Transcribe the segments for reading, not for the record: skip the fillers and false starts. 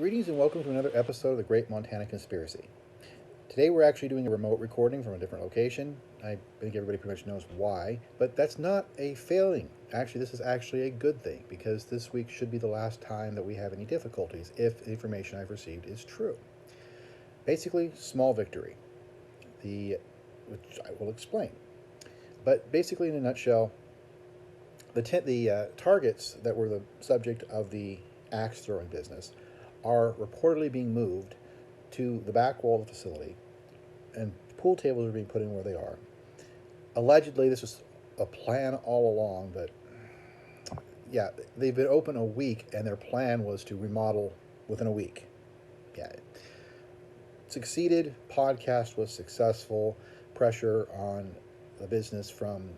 Greetings and welcome to another episode of the Great Montana Conspiracy. Today we're actually doing a remote recording from a different location. I think everybody pretty much knows why, but that's not a failing. Actually, this is actually a good thing because this week should be the last time that we have any difficulties if the information I've received is true. Basically, small victory, which I will explain. But basically, in a nutshell, the targets that were the subject of the axe throwing business are reportedly being moved to the back wall of the facility, and pool tables are being put in where they are. Allegedly, this was a plan all along, but yeah, they've been open a week, and their plan was to remodel within a week. Yeah, it succeeded. Podcast was successful. Pressure on the business from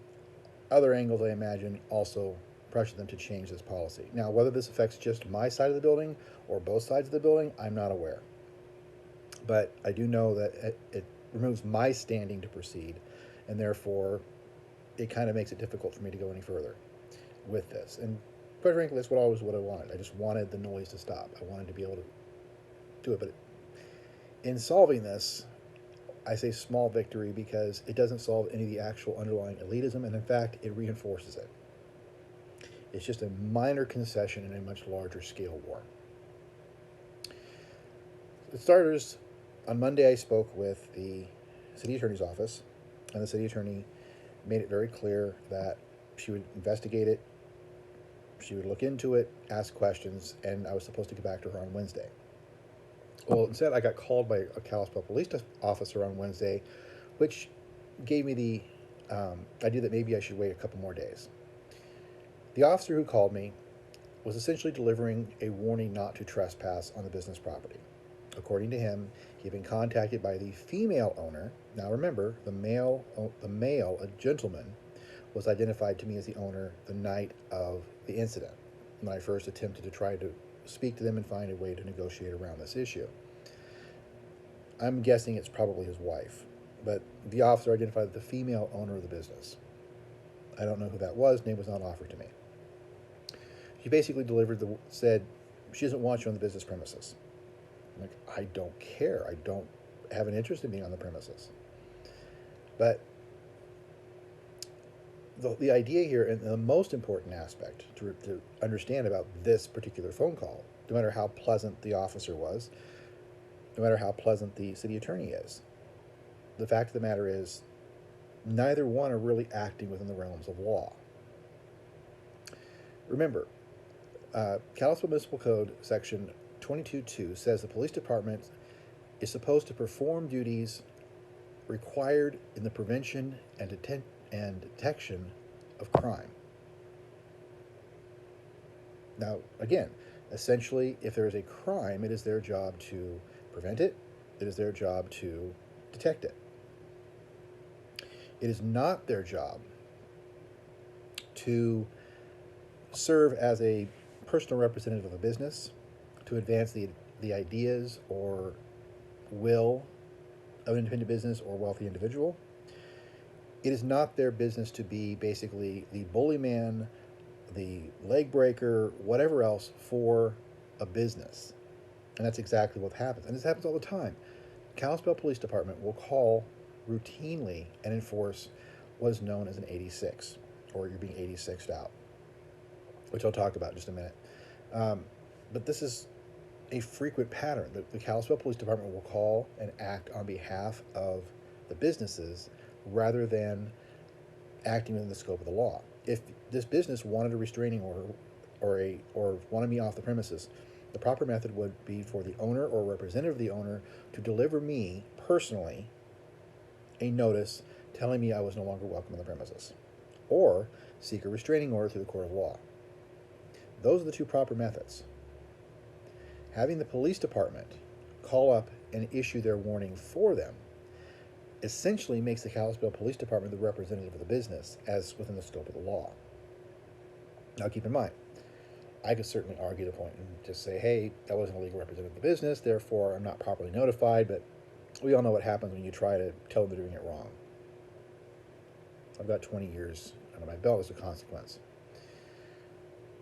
other angles, I imagine, also pressured them to change this policy. Now, whether this affects just my side of the building or both sides of the building, I'm not aware. But I do know that it removes my standing to proceed, and therefore it kind of makes it difficult for me to go any further with this. And quite frankly, that's what I wanted. I just wanted the noise to stop. I wanted to be able to do it. But in solving this, I say small victory because it doesn't solve any of the actual underlying elitism, and in fact, it reinforces it. It's just a minor concession in a much larger scale war. For starters, on Monday I spoke with the city attorney's office, and the city attorney made it very clear that she would investigate it, she would look into it, ask questions, and I was supposed to get back to her on Wednesday. Well, instead, I got called by a Kalispell police officer on Wednesday, which gave me the idea that maybe I should wait a couple more days. The officer who called me was essentially delivering a warning not to trespass on the business property. According to him, he had been contacted by the female owner. Now remember, the male, a gentleman, was identified to me as the owner the night of the incident, when I first attempted to try to speak to them and find a way to negotiate around this issue. I'm guessing it's probably his wife, but the officer identified the female owner of the business. I don't know who that was. Name was not offered to me. She basically said she doesn't want you on the business premises. I'm like, I don't care. I don't have an interest in being on the premises. But the idea here, and the most important aspect to understand about this particular phone call, no matter how pleasant the officer was, no matter how pleasant the city attorney is, the fact of the matter is neither one are really acting within the realms of law. Remember, Kalispell Municipal Code Section 22.2 says the police department is supposed to perform duties required in the prevention and detection of crime. Now, again, essentially, if there is a crime, it is their job to prevent it. It is their job to detect it. It is not their job to serve as a personal representative of a business, to advance the ideas or will of an independent business or wealthy individual. It is not their business to be basically the bully man, the leg breaker, whatever else for a business. And that's exactly what happens. And this happens all the time. Kalispell Police Department will call routinely and enforce what is known as an 86, or you're being 86'd out, which I'll talk about in just a minute. But this is a frequent pattern. The Kalispell Police Department will call and act on behalf of the businesses rather than acting within the scope of the law. If this business wanted a restraining order or wanted me off the premises, the proper method would be for the owner or representative of the owner to deliver me personally a notice telling me I was no longer welcome on the premises, or seek a restraining order through the court of law. Those are the two proper methods. Having the police department call up and issue their warning for them essentially makes the Kalispell Police Department the representative of the business as within the scope of the law. Now keep in mind, I could certainly argue the point and just say, hey, that wasn't a legal representative of the business, therefore I'm not properly notified, but we all know what happens when you try to tell them they're doing it wrong. I've got 20 years under my belt as a consequence.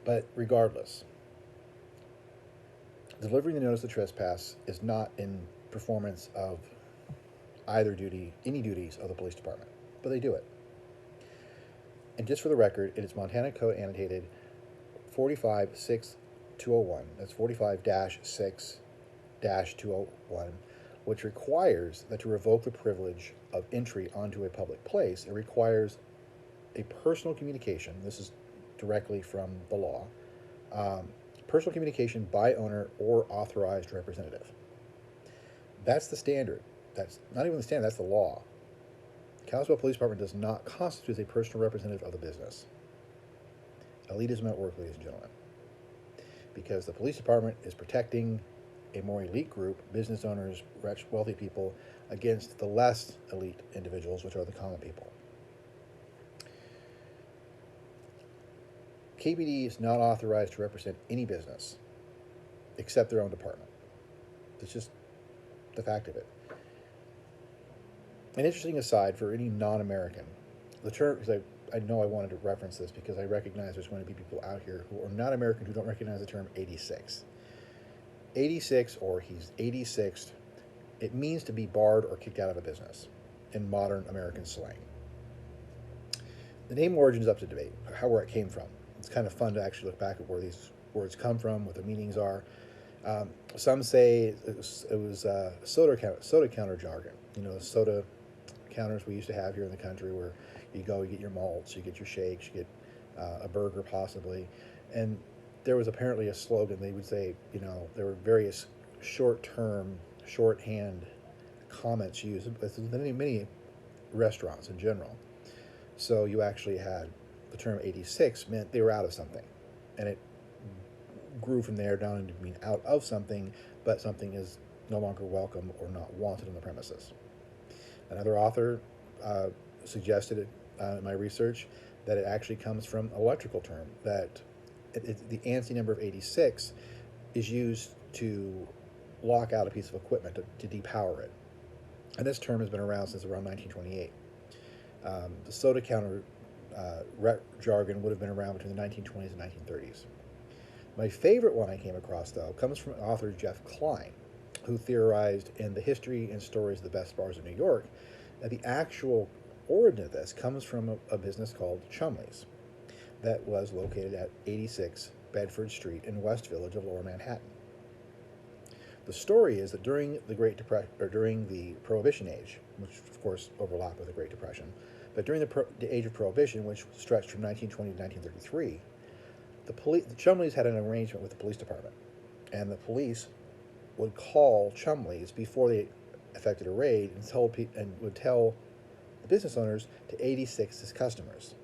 But regardless, Delivering the notice of trespass is not in performance of either duty, any duties of the police department, but they do it. And just for the record, it is Montana Code annotated 45-6201. That's 45-6-201, which requires that to revoke the privilege of entry onto a public place, it requires a personal communication. This is directly from the law. Personal communication by owner or authorized representative. That's the standard. That's not even the standard, that's the law. Kalispell Police Department does not constitute as a personal representative of the business. Elitism at work, ladies and gentlemen. Because the police department is protecting a more elite group, business owners, rich, wealthy people, against the less elite individuals, which are the common people. KPD is not authorized to represent any business except their own department. That's just the fact of it. An interesting aside for any non-American, the term, because I know I wanted to reference this because I recognize there's going to be people out here who are not American who don't recognize the term 86. 86, or he's 86th, it means to be barred or kicked out of a business in modern American slang. The name origin is up to debate, where it came from. It's kind of fun to actually look back at where these words come from, what the meanings are. Some say it was soda counter jargon. You know, the soda counters we used to have here in the country where you go, you get your malts, you get your shakes, you get a burger possibly. And there was apparently a slogan. They would say, you know, there were various shorthand comments used in many restaurants in general. So you actually had the term 86 meant they were out of something. And it grew from there down into being out of something, but something is no longer welcome or not wanted on the premises. Another author suggested in my research that it actually comes from an electrical term, that the ANSI number of 86 is used to lock out a piece of equipment, to depower it. And this term has been around since around 1928. The soda counter jargon would have been around between the 1920s and 1930s. My favorite one I came across, though, comes from author Jeff Klein, who theorized in The History and Stories of the Best Bars of New York that the actual origin of this comes from a business called Chumley's that was located at 86 Bedford Street in West Village of Lower Manhattan. The story is that during the Great Depression, or during the Prohibition age, which of course overlapped with the Great Depression, but during the age of Prohibition, which stretched from 1920 to 1933, the Chumleys had an arrangement with the police department, and the police would call Chumleys before they effected a raid and would tell the business owners to 86 as customers,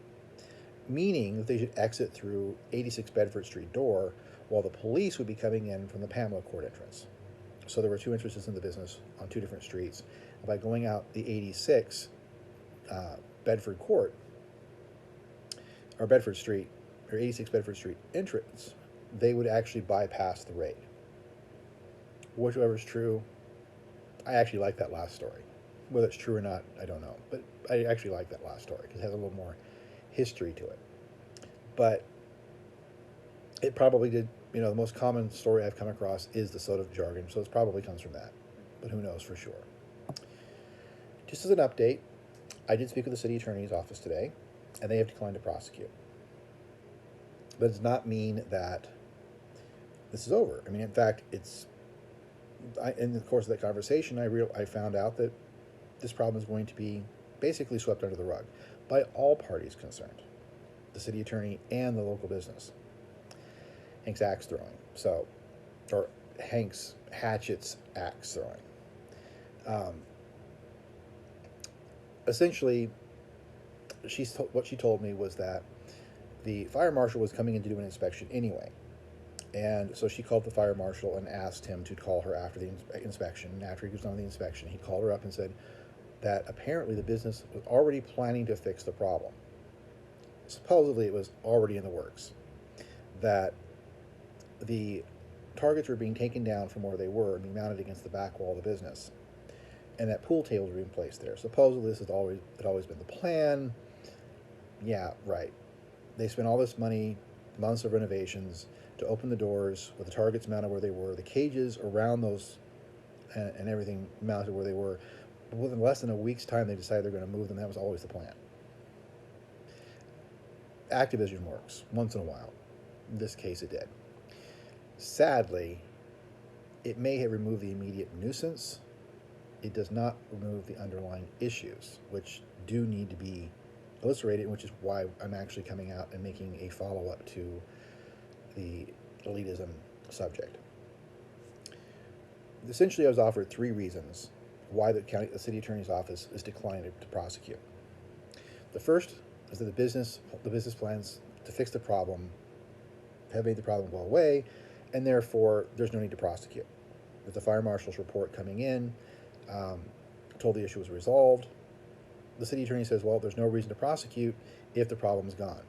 meaning that they should exit through 86 Bedford Street door, while the police would be coming in from the Pamela Court entrance. So there were two entrances in the business on two different streets. And by going out the 86 Bedford Court, or Bedford Street, or 86 Bedford Street entrance, they would actually bypass the raid. Whichever is true, I actually like that last story. Whether it's true or not, I don't know. But I actually like that last story because it has a little more history to it. But it probably did, you know, the most common story I've come across is the soda jargon, so it probably comes from that. But who knows for sure. Just as an update, I did speak with the city attorney's office today, and they have declined to prosecute. But it does not mean that this is over. I mean, in fact, in the course of that conversation, I found out that this problem is going to be basically swept under the rug by all parties concerned, the city attorney and the local business. Hank's axe throwing, or Hank's Hatchets axe throwing. Essentially, what she told me was that the fire marshal was coming in to do an inspection anyway. And so she called the fire marshal and asked him to call her after the inspection. And after he was done with the inspection, he called her up and said that apparently the business was already planning to fix the problem. Supposedly it was already in the works. That the targets were being taken down from where they were and being mounted against the back wall of the business. And that pool tables were being placed there. Supposedly this had always been the plan. Yeah, right. They spent all this money, months of renovations, to open the doors with the targets mounted where they were, the cages around those, and everything mounted where they were. But within less than a week's time, they decided they're going to move them. That was always the plan. Activism works once in a while. In this case, it did. Sadly, it may have removed the immediate nuisance. It does not remove the underlying issues, which do need to be elucidated, which is why I'm actually coming out and making a follow-up to the elitism subject. Essentially, I was offered three reasons why the city attorney's office is declining to prosecute. The first is that the business plans to fix the problem have made the problem go away, and therefore there's no need to prosecute. With the fire marshal's report coming in, told the issue was resolved, the city attorney says, well, there's no reason to prosecute if the problem is gone.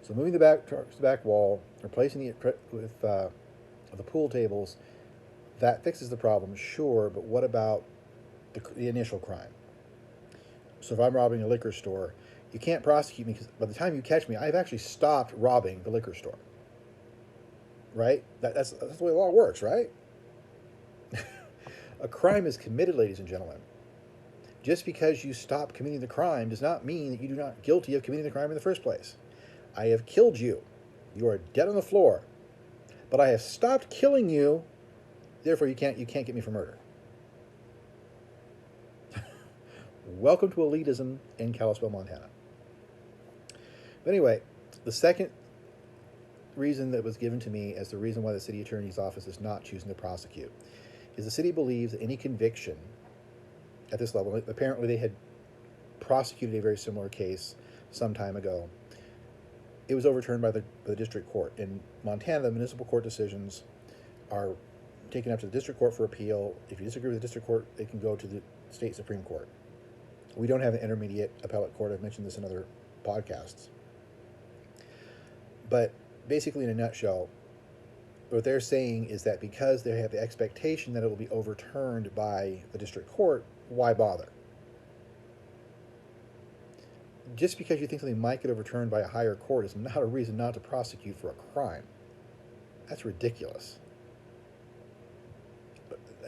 So moving the back wall, replacing it with the pool tables, that fixes the problem, sure, but what about the initial crime? So if I'm robbing a liquor store, you can't prosecute me because by the time you catch me, I've actually stopped robbing the liquor store. Right? That's the way the law works, right? A crime is committed, ladies and gentlemen. Just because you stop committing the crime does not mean that you do not guilty of committing the crime in the first place. I have killed you. You are dead on the floor. But I have stopped killing you. Therefore, you can't get me for murder. Welcome to elitism in Kalispell, Montana. But anyway, the second reason that was given to me as the reason why the city attorney's office is not choosing to prosecute is the city believes that any conviction at this level, apparently they had prosecuted a very similar case some time ago, it was overturned by the district court. In Montana, the municipal court decisions are taken up to the district court for appeal. If you disagree with the district court, they can go to the state Supreme Court. We don't have an intermediate appellate court. I've mentioned this in other podcasts. But basically, in a nutshell, what they're saying is that because they have the expectation that it will be overturned by the district court, why bother? Just because you think something might get overturned by a higher court is not a reason not to prosecute for a crime. That's ridiculous.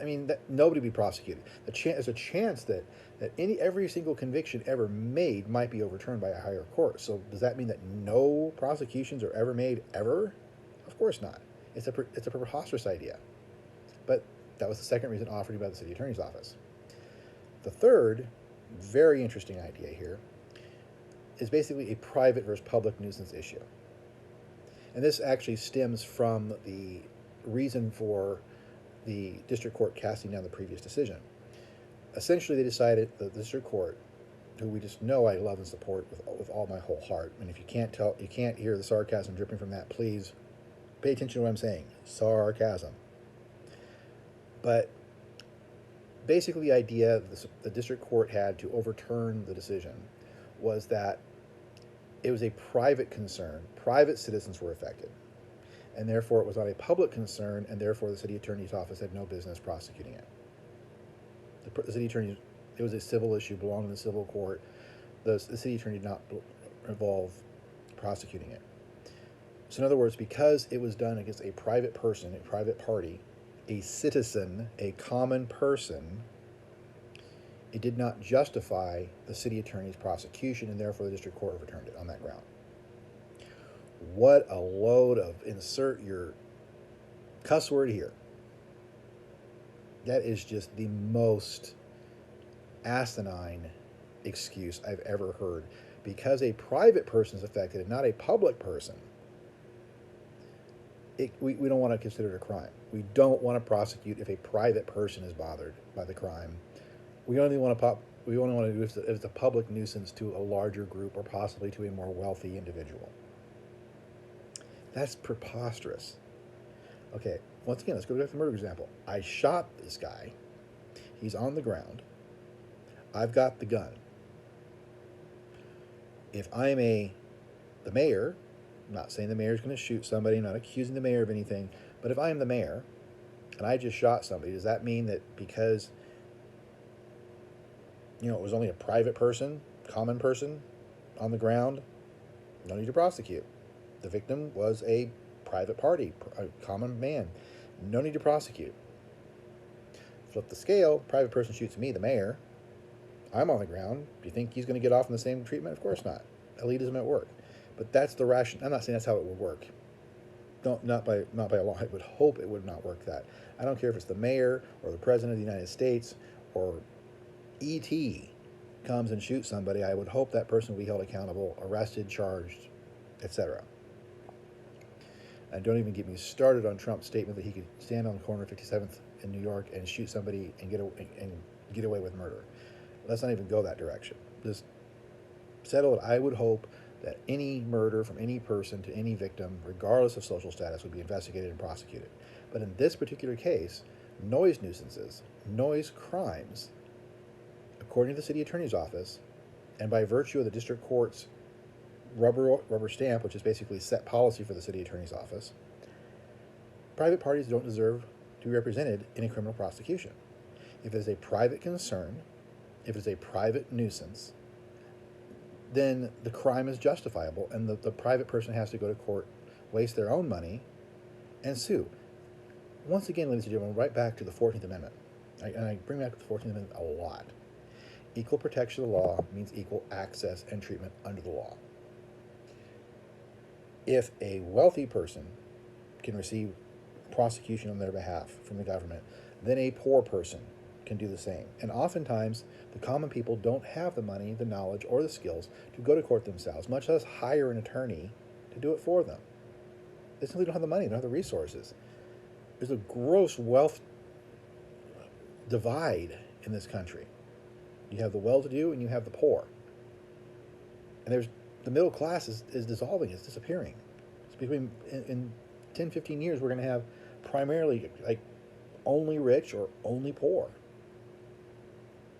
I mean, nobody would be prosecuted. There's a chance that every single conviction ever made might be overturned by a higher court. So does that mean that no prosecutions are ever made ever? Of course not. It's a preposterous idea. But that was the second reason offered by the city attorney's office. The third, very interesting idea here, is basically a private versus public nuisance issue. And this actually stems from the reason for the district court casting down the previous decision. Essentially, they decided that the district court, who we just know I love and support with all my whole heart, and if you can't hear the sarcasm dripping from that, please pay attention to what I'm saying. Sarcasm. But basically, the idea the district court had to overturn the decision was that it was a private concern. Private citizens were affected. And therefore, it was not a public concern, and therefore the city attorney's office had no business prosecuting it. The city attorney, it was a civil issue belonging to the civil court. The city attorney did not involve prosecuting it. So in other words, because it was done against a private person, a private party, a citizen, a common person, it did not justify the city attorney's prosecution, and therefore the district court overturned it on that ground. What a load of insert your cuss word here. That is just the most asinine excuse I've ever heard. Because a private person is affected and not a public person, we don't want to consider it a crime. We don't want to prosecute if a private person is bothered by the crime. We only want to do if it's a public nuisance to a larger group or possibly to a more wealthy individual. That's preposterous. Okay, once again, let's go back to the murder example. I shot this guy. He's on the ground. I've got the gun. If I'm the mayor, I'm not saying the mayor's going to shoot somebody, I'm not accusing the mayor of anything, but if I am the mayor and I just shot somebody, does that mean that because it was only a private person, common person on the ground, no need to prosecute? The victim was a private party, a common man. No need to prosecute. Flip the scale, private person shoots me, the mayor. I'm on the ground. Do you think he's going to get off in the same treatment? Of course not. Elitism at work. But that's the ration. I'm not saying that's how it would work. Not by a law. I would hope it would not work that. I don't care if it's the mayor or the president of the United States or E.T. comes and shoots somebody. I would hope that person will be held accountable, arrested, charged, etc. And don't even get me started on Trump's statement that he could stand on the corner of 57th in New York and shoot somebody and get away with murder. Let's not even go that direction. Just settle it. I would hope that any murder from any person to any victim, regardless of social status, would be investigated and prosecuted. But in this particular case, noise nuisances, noise crimes, according to the city attorney's office, and by virtue of the district court's rubber stamp, which is basically set policy for the city attorney's office, private parties don't deserve to be represented in a criminal prosecution. If it is a private concern, if it is a private nuisance, then the crime is justifiable, and the private person has to go to court, waste their own money, and sue. Once again, ladies and gentlemen, right back to the 14th Amendment. And I bring back the 14th Amendment a lot. Equal protection of the law means equal access and treatment under the law. If a wealthy person can receive prosecution on their behalf from the government, then a poor person can do the same. And oftentimes, the common people don't have the money, the knowledge, or the skills to go to court themselves, much less hire an attorney to do it for them. They simply don't have the money, they don't have the resources. There's a gross wealth divide in this country. You have the well-to-do and you have the poor. And the middle class is dissolving, it's disappearing. It's in 10, 15 years, we're going to have primarily like only rich or only poor.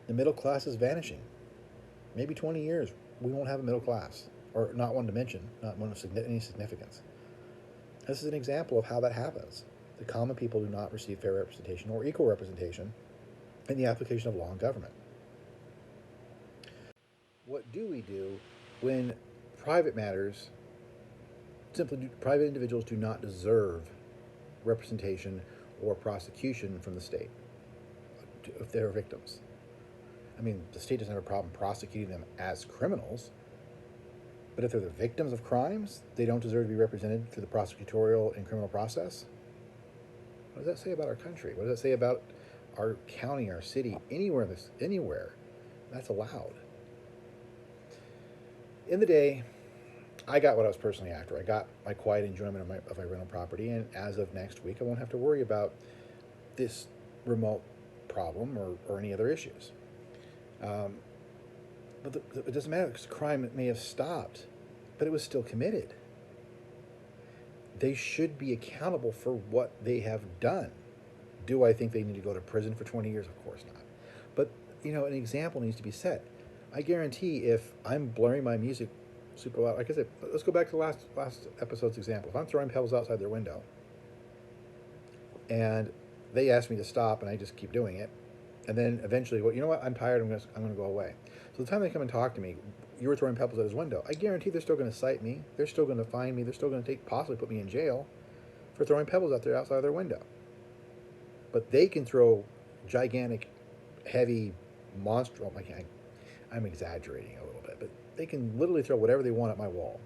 The middle class is vanishing. Maybe 20 years, we won't have a middle class, or not one to mention, not one of any significance. This is an example of how that happens. The common people do not receive fair representation or equal representation in the application of law and government. What do we do when private individuals do not deserve representation or prosecution from the state if they're victims? I mean, the state doesn't have a problem prosecuting them as criminals, but if they're the victims of crimes, they don't deserve to be represented through the prosecutorial and criminal process? What does that say about our country? What does that say about our county, our city, anywhere that's allowed? In the day, I got what I was personally after. I got my quiet enjoyment of my rental property, and as of next week, I won't have to worry about this remote problem or any other issues. But it doesn't matter, because crime may have stopped, but it was still committed. They should be accountable for what they have done. Do I think they need to go to prison for 20 years? Of course not. But, an example needs to be set. I guarantee if I'm blaring my music super loud, like I said, let's go back to the last episode's example. If I'm throwing pebbles outside their window and they ask me to stop and I just keep doing it, and then eventually, well, you know what, I'm tired, I'm going to go away. So the time they come and talk to me, you were throwing pebbles at his window, I guarantee they're still going to cite me, they're still going to fine me, they're still going to possibly put me in jail for throwing pebbles outside their window. But they can throw gigantic, heavy, monster, I'm exaggerating a little bit, but they can literally throw whatever they want at my wall.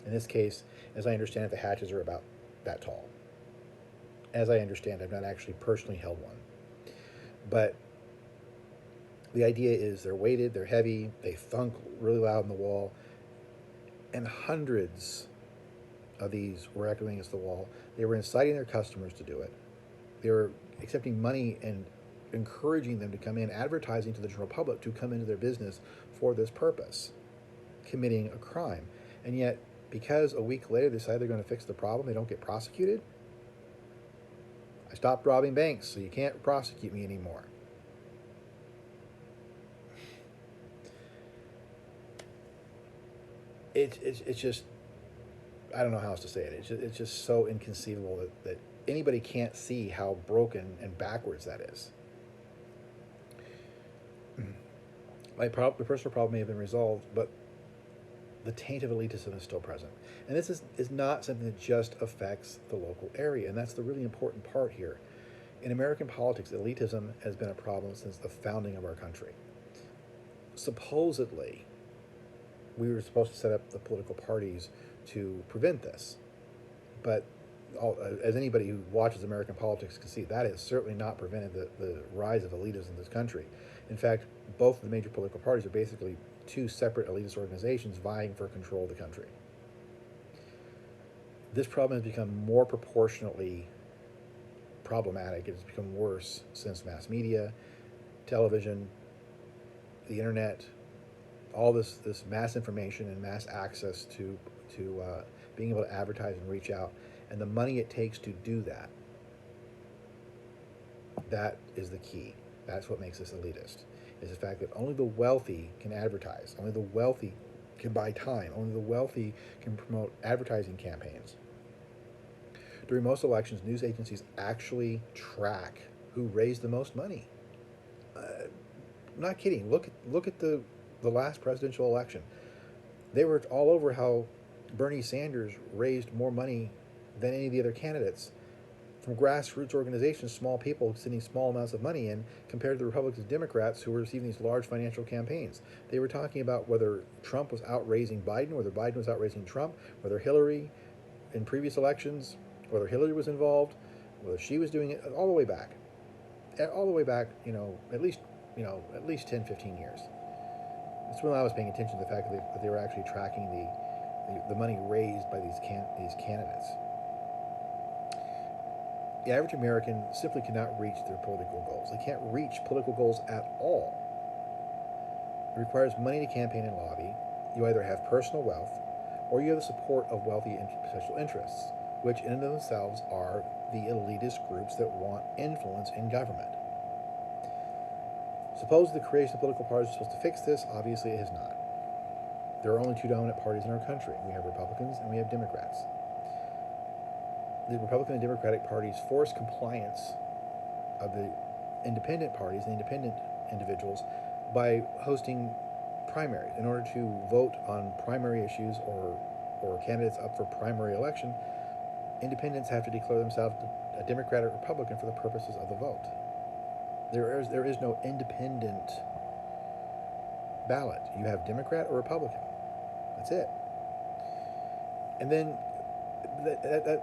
In this case, as I understand it, the hatches are about that tall. As I understand, I've not actually personally held one. But the idea is they're weighted, they're heavy, they thunk really loud in the wall, and hundreds of these were echoing against the wall. They were inciting their customers to do it. They were accepting money and encouraging them to come in, advertising to the general public to come into their business for this purpose, committing a crime. And yet, because a week later they decide they're going to fix the problem, they don't get prosecuted. I stopped robbing banks, so you can't prosecute me anymore. It's just, I don't know how else to say it. It's just so inconceivable that anybody can't see how broken and backwards that is. The personal problem may have been resolved, but the taint of elitism is still present. And this is not something that just affects the local area, and that's the really important part here. In American politics, elitism has been a problem since the founding of our country. Supposedly, we were supposed to set up the political parties to prevent this, but as anybody who watches American politics can see, that has certainly not prevented the rise of elitism in this country. In fact, both of the major political parties are basically two separate elitist organizations vying for control of the country. This problem has become more proportionately problematic. It has become worse since mass media, television, the internet, all this mass information and mass access to being able to advertise and reach out, and the money it takes to do that. That is the key. That's what makes this elitist, is the fact that only the wealthy can advertise, only the wealthy can buy time, only the wealthy can promote advertising campaigns. During most elections, news agencies actually track who raised the most money. I'm not kidding. Look at the last presidential election. They were all over how Bernie Sanders raised more money than any of the other candidates from grassroots organizations, small people sending small amounts of money in, compared to the Republicans and Democrats who were receiving these large financial campaigns. They were talking about whether Trump was outraising Biden, whether Biden was outraising Trump, whether Hillary in previous elections, whether Hillary was involved, whether she was doing it, all the way back, at least 10, 15 years. That's when I was paying attention to the fact that they were actually tracking the money raised by these candidates. The average American simply cannot reach their political goals. They can't reach political goals at all. It requires money to campaign and lobby. You either have personal wealth, or you have the support of wealthy special interests, which in and of themselves are the elitist groups that want influence in government. Suppose the creation of political parties is supposed to fix this. Obviously, it has not. There are only two dominant parties in our country. We have Republicans and we have Democrats. The Republican and Democratic parties force compliance of the independent parties, the independent individuals, by hosting primaries. In order to vote on primary issues or candidates up for primary election, independents have to declare themselves a Democrat or Republican for the purposes of the vote. There is no independent ballot. You have Democrat or Republican. That's it. And then that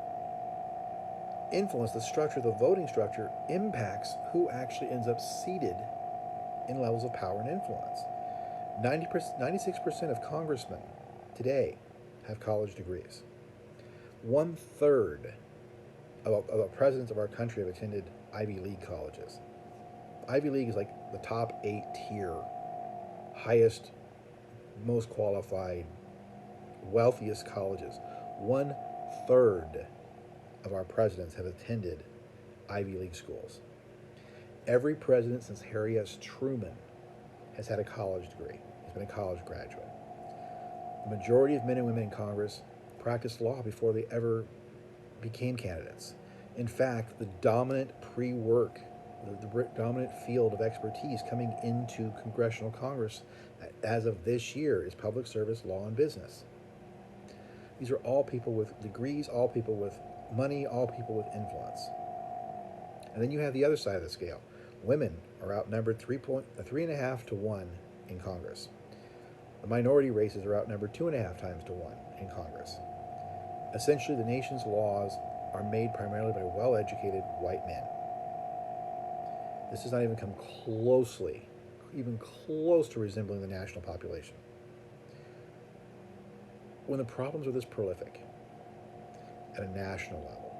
influence, the structure, the voting structure, impacts who actually ends up seated in levels of power and influence. 96% of congressmen today have college degrees. 1/3 of the presidents of our country have attended Ivy League colleges. Ivy League is like the top 8 tier, highest, most qualified, wealthiest colleges. 1/3 of our presidents have attended Ivy League schools. Every president since Harry S. Truman has had a college degree. He's been a college graduate. The majority of men and women in Congress practiced law before they ever became candidates. In fact, the dominant pre-work, the dominant field of expertise coming into congressional Congress as of this year is public service, law, and business. These are all people with degrees, all people with money, all people with influence. And then you have the other side of the scale. Women are outnumbered 3.5 to 1 in Congress. The minority races are outnumbered 2.5 times to 1 in Congress. Essentially, the nation's laws are made primarily by well-educated white men. This does not even come even close to resembling the national population. When the problems are this prolific at a national level,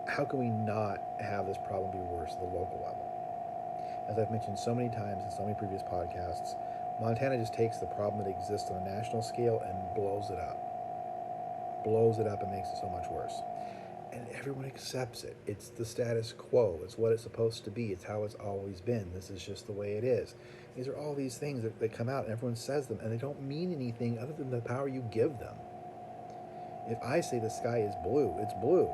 how can we not have this problem be worse at the local level? As I've mentioned so many times in so many previous podcasts, Montana just takes the problem that exists on a national scale and blows it up. Blows it up and makes it so much worse. And everyone accepts it. It's the status quo. It's what it's supposed to be. It's how it's always been. This is just the way it is. These are all these things that come out and everyone says them and they don't mean anything other than the power you give them. If I say the sky is blue, it's blue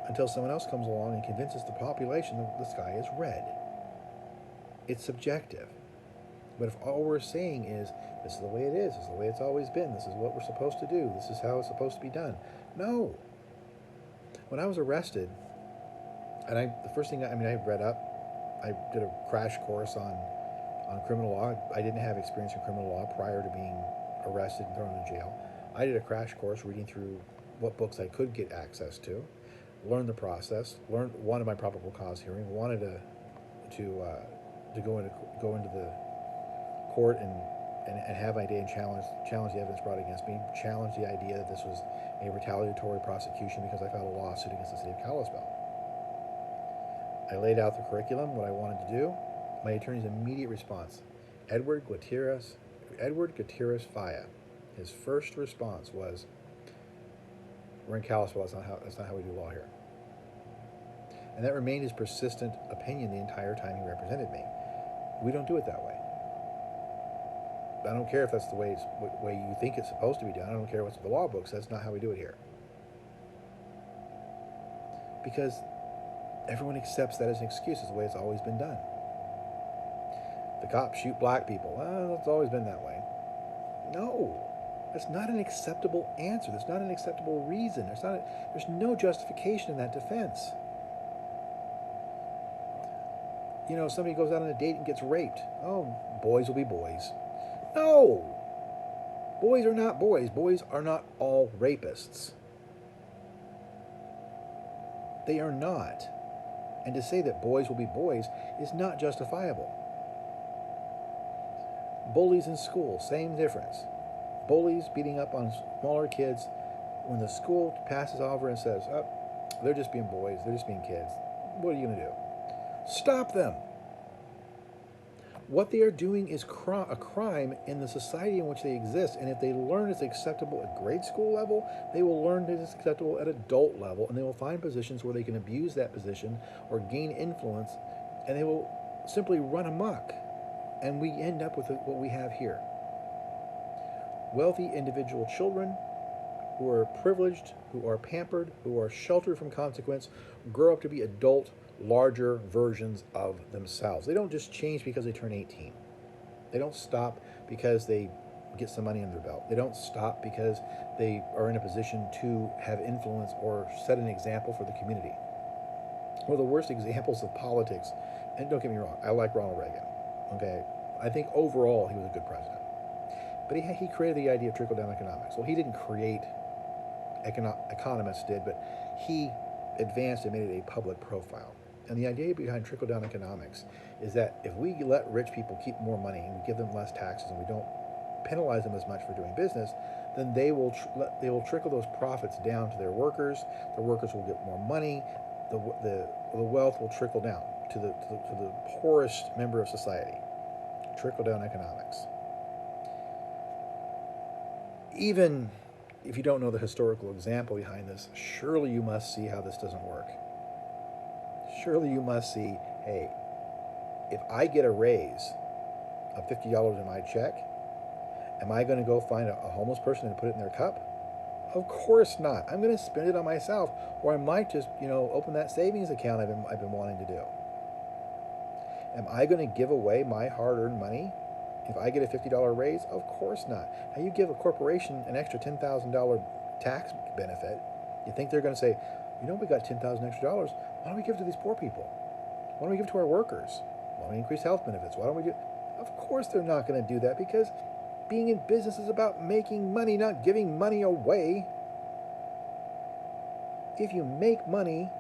until someone else comes along and convinces the population that the sky is red. It's subjective. But if all we're saying is, this is the way it is, this is the way it's always been, this is what we're supposed to do, this is how it's supposed to be done. No. When I was arrested, and the first thing, I read up, I did a crash course on criminal law. I didn't have experience in criminal law prior to being arrested and thrown in jail. I did a crash course reading through what books I could get access to, learn the process, wanted my probable cause hearing, wanted to go into the court and have my day and challenge the evidence brought against me, challenge the idea that this was a retaliatory prosecution because I filed a lawsuit against the city of Kalispell. I laid out the curriculum, what I wanted to do. My attorney's immediate response, Edward Gutierrez Faya, his first response was, we're in Kalispell, that's not how we do law here. And that remained his persistent opinion the entire time he represented me. We don't do it that way. I don't care if that's the way you think it's supposed to be done. I don't care what's in the law books. That's not how we do it here. Because everyone accepts that as an excuse. It's the way it's always been done. The cops shoot black people. Well, it's always been that way. No, that's not an acceptable answer. That's not an acceptable reason. There's no justification in that defense. You know, somebody goes out on a date and gets raped. Oh, boys will be boys. No! Boys are not boys. Boys are not all rapists. They are not. And to say that boys will be boys is not justifiable. Bullies in school, same difference. Bullies beating up on smaller kids. When the school passes over and says, oh, they're just being boys, they're just being kids, what are you going to do? Stop them! What they are doing is a crime in the society in which they exist, and if they learn it's acceptable at grade school level, they will learn that it's acceptable at adult level, and they will find positions where they can abuse that position or gain influence, and they will simply run amok, and we end up with what we have here. Wealthy individual children who are privileged, who are pampered, who are sheltered from consequence, grow up to be adult, larger versions of themselves. They don't just change because they turn 18. They don't stop because they get some money under their belt. They don't stop because they are in a position to have influence or set an example for the community. One of the worst examples of politics, and don't get me wrong, I like Ronald Reagan. Okay, I think overall he was a good president. But he created the idea of trickle-down economics. Well, he didn't create, economists did, but he advanced and made it a public profile. And the idea behind trickle-down economics is that if we let rich people keep more money and we give them less taxes and we don't penalize them as much for doing business, then they will trickle those profits down to their workers. The workers will get more money. The wealth will trickle down to the poorest member of society. Trickle-down economics. Even if you don't know the historical example behind this, surely you must see how this doesn't work. Surely you must see, hey, if I get a raise of $50 in my check, am I going to go find a homeless person and put it in their cup? Of course not. I'm going to spend it on myself, or I might just, open that savings account I've been wanting to do. Am I going to give away my hard-earned money if I get a $50 raise? Of course not. Now, you give a corporation an extra $10,000 tax benefit, you think they're going to say, we got $10,000 extra dollars. Why don't we give it to these poor people? Why don't we give it to our workers? Why don't we increase health benefits? Why don't we do? Of course they're not going to do that, because being in business is about making money, not giving money away. If you make money,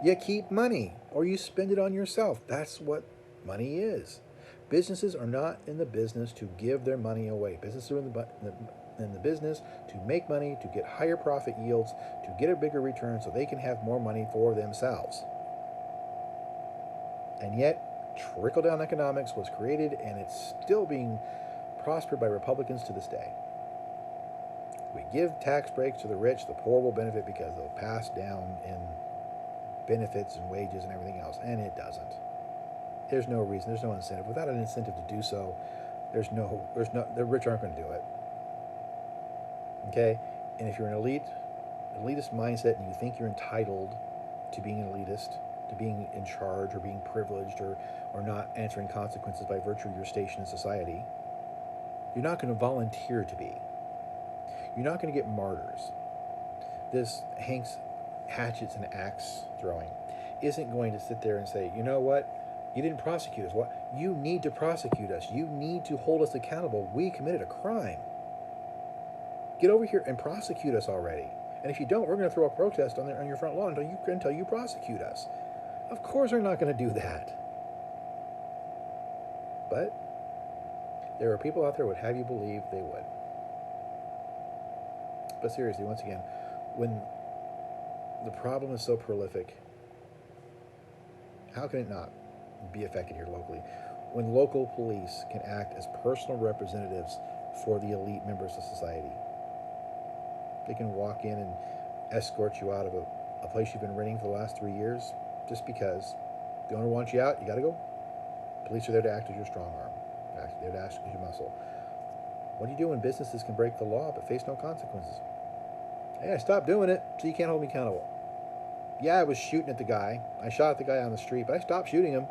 you keep money, or you spend it on yourself. That's what money is. Businesses are not in the business to give their money away. Businesses are in the business to make money, to get higher profit yields, to get a bigger return so they can have more money for themselves. And yet, trickle-down economics was created, and it's still being prospered by Republicans to this day. We give tax breaks to the rich, the poor will benefit because they'll pass down in benefits and wages and everything else, and it doesn't. There's no reason, there's no incentive. Without an incentive to do so, the rich aren't going to do it. Okay? And if you're an elitist mindset and you think you're entitled to being an elitist, to being in charge or being privileged or not answering consequences by virtue of your station in society, you're not going to volunteer to be. You're not going to get martyrs. This Hank's hatchets and axe throwing isn't going to sit there and say, you know what? You didn't prosecute us. What? You need to prosecute us. You need to hold us accountable. We committed a crime. Get over here and prosecute us already. And if you don't, we're going to throw a protest on your front lawn until you prosecute us. Of course they're not going to do that. But there are people out there who would have you believe they would. But seriously, once again, when the problem is so prolific, how can it not be affected here locally? When local police can act as personal representatives for the elite members of society, they can walk in and escort you out of a place you've been renting for the last 3 years just because the owner wants you out. You got to go. Police are there to act as your strong arm. They're there to act as your muscle. What do you do when businesses can break the law but face no consequences? Hey, I stopped doing it, so you can't hold me accountable. Yeah, I was shooting at the guy. I shot at the guy on the street, but I stopped shooting him.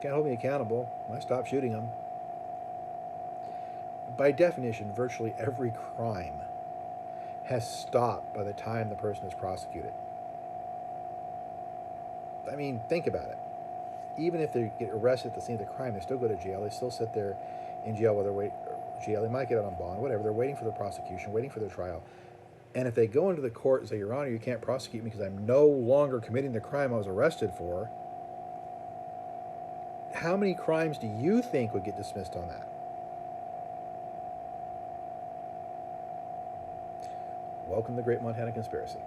Can't hold me accountable. I stopped shooting him. By definition, virtually every crime has stopped by the time the person is prosecuted. I mean, think about it. Even if they get arrested at the scene of the crime, they still go to jail. They still sit there in jail while they're waiting. Jail. They might get out on bond, whatever. They're waiting for the prosecution, waiting for their trial. And if they go into the court and say, Your Honor, you can't prosecute me because I'm no longer committing the crime I was arrested for, how many crimes do you think would get dismissed on that? Welcome to the Great Montana Conspiracy.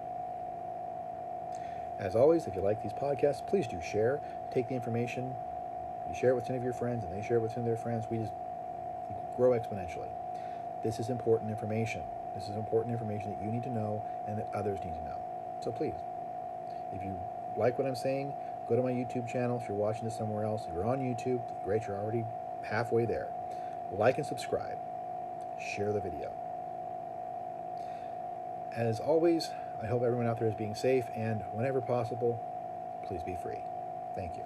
As always, if you like these podcasts, please do share. Take the information, you share it with 10 of your friends, and they share it with 10 of their friends. We just grow exponentially. This is important information. This is important information that you need to know and that others need to know. So please, if you like what I'm saying, go to my YouTube channel. If you're watching this somewhere else, if you're on YouTube, great, you're already halfway there. Like and subscribe. Share the video. As always, I hope everyone out there is being safe, and whenever possible, please be free. Thank you.